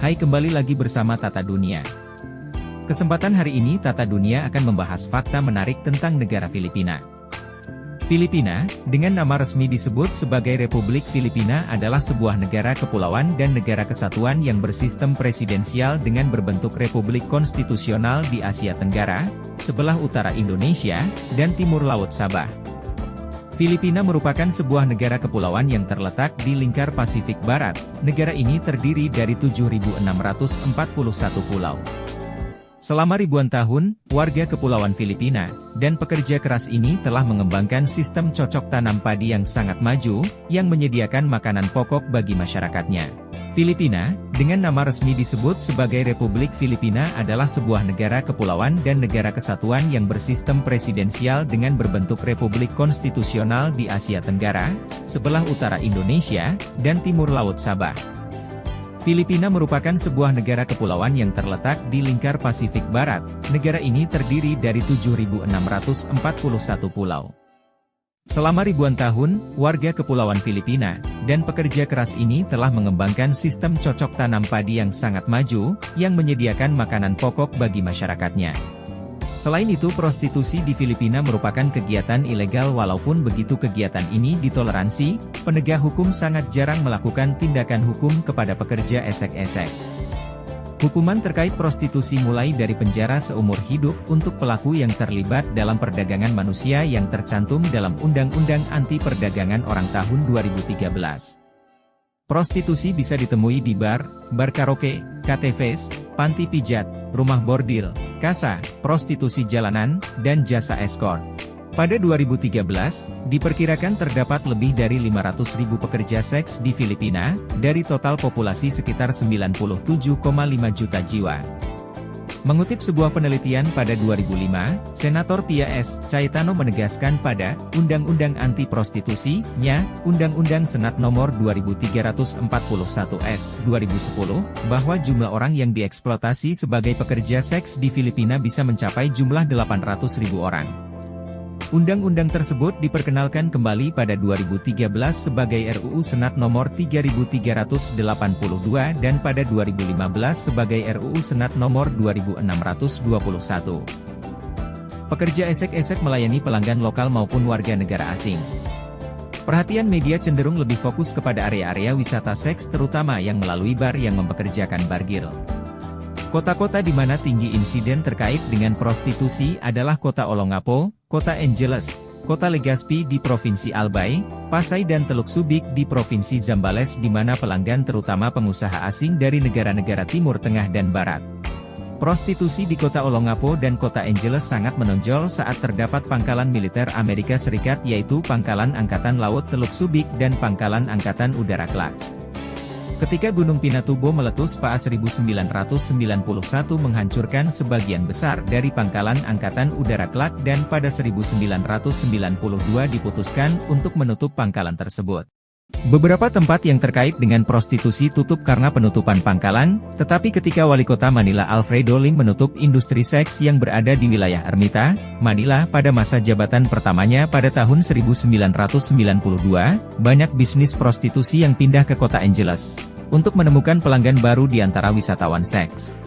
Hai, kembali lagi bersama Tata Dunia. Kesempatan hari ini Tata Dunia akan membahas fakta menarik tentang negara Filipina. Filipina, dengan nama resmi disebut sebagai Republik Filipina, adalah sebuah negara kepulauan dan negara kesatuan yang bersistem presidensial dengan berbentuk republik konstitusional di Asia Tenggara, sebelah utara Indonesia, dan timur Laut Sabah. Filipina merupakan sebuah negara kepulauan yang terletak di lingkar Pasifik Barat. Negara ini terdiri dari 7.641 pulau. Selama ribuan tahun, warga Kepulauan Filipina dan pekerja keras ini telah mengembangkan sistem cocok tanam padi yang sangat maju, yang menyediakan makanan pokok bagi masyarakatnya. Filipina, dengan nama resmi disebut sebagai Republik Filipina, adalah sebuah negara kepulauan dan negara kesatuan yang bersistem presidensial dengan berbentuk republik konstitusional di Asia Tenggara, sebelah utara Indonesia, dan timur Laut Sabah. Filipina merupakan sebuah negara kepulauan yang terletak di lingkar Pasifik Barat. Negara ini terdiri dari 7.641 pulau. Selama ribuan tahun, warga Kepulauan Filipina dan pekerja keras ini telah mengembangkan sistem cocok tanam padi yang sangat maju, yang menyediakan makanan pokok bagi masyarakatnya. Selain itu, prostitusi di Filipina merupakan kegiatan ilegal. Walaupun begitu kegiatan ini ditoleransi, penegak hukum sangat jarang melakukan tindakan hukum kepada pekerja esek-esek. Hukuman terkait prostitusi mulai dari penjara seumur hidup untuk pelaku yang terlibat dalam perdagangan manusia yang tercantum dalam Undang-Undang Anti Perdagangan Orang tahun 2013. Prostitusi bisa ditemui di bar karaoke, KTVs, panti pijat, rumah bordil, kasa, prostitusi jalanan, dan jasa escort. Pada 2013, diperkirakan terdapat lebih dari 500.000 pekerja seks di Filipina, dari total populasi sekitar 97,5 juta jiwa. Mengutip sebuah penelitian pada 2005, Senator Pia S. Cayetano menegaskan pada Undang-Undang Anti Prostitusi-nya, Undang-Undang Senat Nomor 2341-S, 2010, bahwa jumlah orang yang dieksploitasi sebagai pekerja seks di Filipina bisa mencapai jumlah 800.000 orang. Undang-undang tersebut diperkenalkan kembali pada 2013 sebagai RUU Senat Nomor 3382 dan pada 2015 sebagai RUU Senat Nomor 2621. Pekerja esek-esek melayani pelanggan lokal maupun warga negara asing. Perhatian media cenderung lebih fokus kepada area-area wisata seks, terutama yang melalui bar yang mempekerjakan bargil. Kota-kota di mana tinggi insiden terkait dengan prostitusi adalah Kota Olongapo, Kota Angeles, Kota Legazpi di Provinsi Albay, Pasay dan Teluk Subic di Provinsi Zambales, di mana pelanggan terutama pengusaha asing dari negara-negara Timur Tengah dan Barat. Prostitusi di Kota Olongapo dan Kota Angeles sangat menonjol saat terdapat pangkalan militer Amerika Serikat, yaitu Pangkalan Angkatan Laut Teluk Subic dan Pangkalan Angkatan Udara Clark. Ketika Gunung Pinatubo meletus pada 1991 menghancurkan sebagian besar dari Pangkalan Angkatan Udara Clark, dan pada 1992 diputuskan untuk menutup pangkalan tersebut. Beberapa tempat yang terkait dengan prostitusi tutup karena penutupan pangkalan, tetapi ketika Wali Kota Manila Alfredo Lim menutup industri seks yang berada di wilayah Ermita, Manila pada masa jabatan pertamanya pada tahun 1992, banyak bisnis prostitusi yang pindah ke Kota Angeles untuk menemukan pelanggan baru di antara wisatawan seks.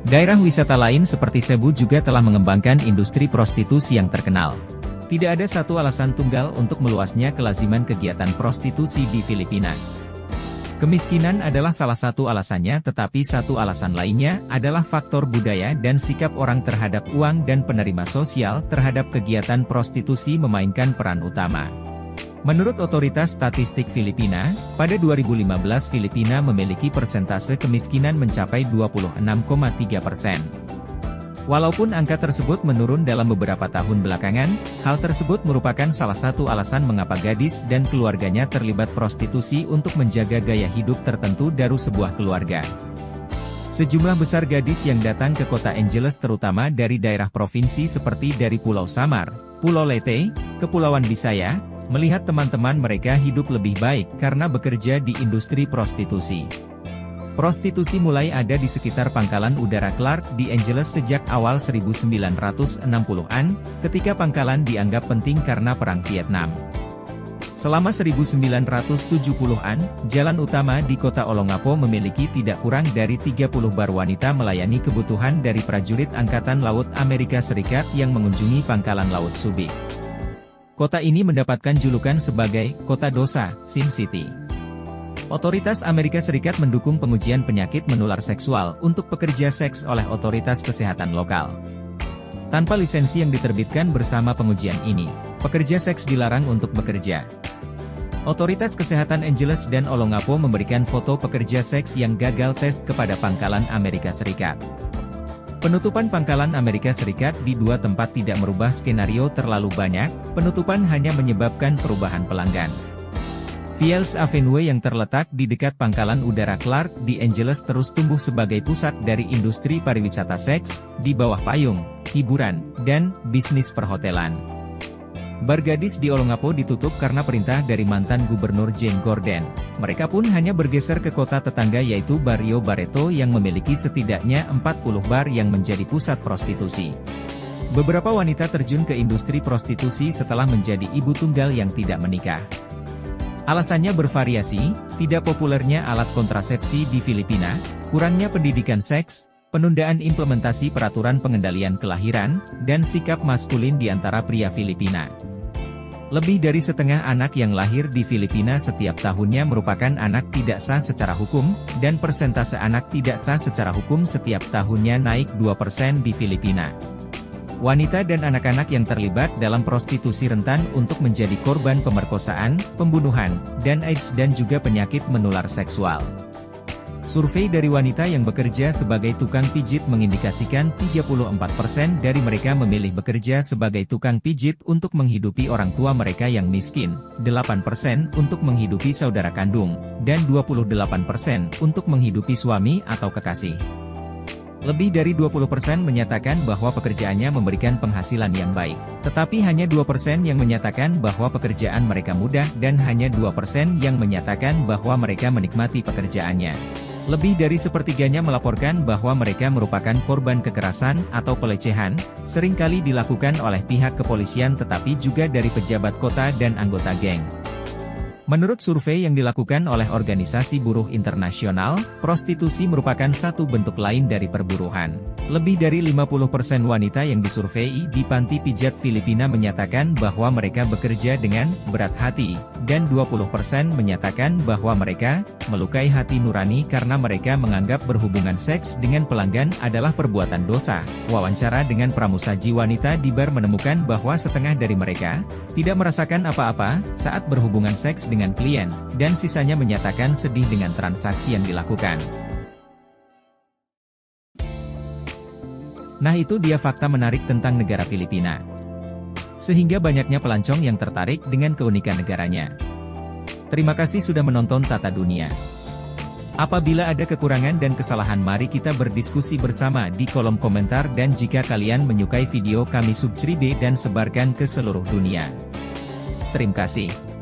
Daerah wisata lain seperti Cebu juga telah mengembangkan industri prostitusi yang terkenal. Tidak ada satu alasan tunggal untuk meluasnya kelaziman kegiatan prostitusi di Filipina. Kemiskinan adalah salah satu alasannya, tetapi satu alasan lainnya adalah faktor budaya dan sikap orang terhadap uang, dan penerima sosial terhadap kegiatan prostitusi memainkan peran utama. Menurut Otoritas Statistik Filipina, pada 2015 Filipina memiliki persentase kemiskinan mencapai 26,3%. Walaupun angka tersebut menurun dalam beberapa tahun belakangan, hal tersebut merupakan salah satu alasan mengapa gadis dan keluarganya terlibat prostitusi untuk menjaga gaya hidup tertentu dari sebuah keluarga. Sejumlah besar gadis yang datang ke Kota Angeles terutama dari daerah provinsi seperti dari Pulau Samar, Pulau Leyte, Kepulauan Bisaya, melihat teman-teman mereka hidup lebih baik karena bekerja di industri prostitusi. Prostitusi mulai ada di sekitar Pangkalan Udara Clark di Angeles sejak awal 1960-an, ketika pangkalan dianggap penting karena Perang Vietnam. Selama 1970-an, jalan utama di kota Olongapo memiliki tidak kurang dari 30 bar wanita melayani kebutuhan dari prajurit Angkatan Laut Amerika Serikat yang mengunjungi Pangkalan Laut Subic. Kota ini mendapatkan julukan sebagai Kota Dosa, Sin City. Otoritas Amerika Serikat mendukung pengujian penyakit menular seksual untuk pekerja seks oleh otoritas kesehatan lokal. Tanpa lisensi yang diterbitkan bersama pengujian ini, pekerja seks dilarang untuk bekerja. Otoritas Kesehatan Angeles dan Olongapo memberikan foto pekerja seks yang gagal tes kepada Pangkalan Amerika Serikat. Penutupan Pangkalan Amerika Serikat di dua tempat tidak merubah skenario terlalu banyak, penutupan hanya menyebabkan perubahan pelanggan. Fields Avenue yang terletak di dekat Pangkalan Udara Clark di Angeles terus tumbuh sebagai pusat dari industri pariwisata seks, di bawah payung, hiburan, dan bisnis perhotelan. Bar gadis di Olongapo ditutup karena perintah dari mantan Gubernur Jane Gordon. Mereka pun hanya bergeser ke kota tetangga yaitu Barrio Barreto yang memiliki setidaknya 40 bar yang menjadi pusat prostitusi. Beberapa wanita terjun ke industri prostitusi setelah menjadi ibu tunggal yang tidak menikah. Alasannya bervariasi, tidak populernya alat kontrasepsi di Filipina, kurangnya pendidikan seks, penundaan implementasi peraturan pengendalian kelahiran, dan sikap maskulin di antara pria Filipina. Lebih dari setengah anak yang lahir di Filipina setiap tahunnya merupakan anak tidak sah secara hukum, dan persentase anak tidak sah secara hukum setiap tahunnya naik 2% di Filipina. Wanita dan anak-anak yang terlibat dalam prostitusi rentan untuk menjadi korban pemerkosaan, pembunuhan, dan AIDS dan juga penyakit menular seksual. Survei dari wanita yang bekerja sebagai tukang pijit mengindikasikan 34% dari mereka memilih bekerja sebagai tukang pijit untuk menghidupi orang tua mereka yang miskin, 8% untuk menghidupi saudara kandung, dan 28% untuk menghidupi suami atau kekasih. Lebih dari 20% menyatakan bahwa pekerjaannya memberikan penghasilan yang baik. Tetapi hanya 2% yang menyatakan bahwa pekerjaan mereka mudah dan hanya 2% yang menyatakan bahwa mereka menikmati pekerjaannya. Lebih dari sepertiganya melaporkan bahwa mereka merupakan korban kekerasan atau pelecehan, seringkali dilakukan oleh pihak kepolisian tetapi juga dari pejabat kota dan anggota geng. Menurut survei yang dilakukan oleh Organisasi Buruh Internasional, prostitusi merupakan satu bentuk lain dari perburuhan. Lebih dari 50% wanita yang disurvei di panti pijat Filipina menyatakan bahwa mereka bekerja dengan berat hati, dan 20% menyatakan bahwa mereka melukai hati nurani karena mereka menganggap berhubungan seks dengan pelanggan adalah perbuatan dosa. Wawancara dengan pramusaji wanita di bar menemukan bahwa setengah dari mereka tidak merasakan apa-apa saat berhubungan seks dengan klien, dan sisanya menyatakan sedih dengan transaksi yang dilakukan. Nah itu dia fakta menarik tentang negara Filipina. Sehingga banyaknya pelancong yang tertarik dengan keunikan negaranya. Terima kasih sudah menonton Tata Dunia. Apabila ada kekurangan dan kesalahan mari kita berdiskusi bersama di kolom komentar dan jika kalian menyukai video kami subscribe dan sebarkan ke seluruh dunia. Terima kasih.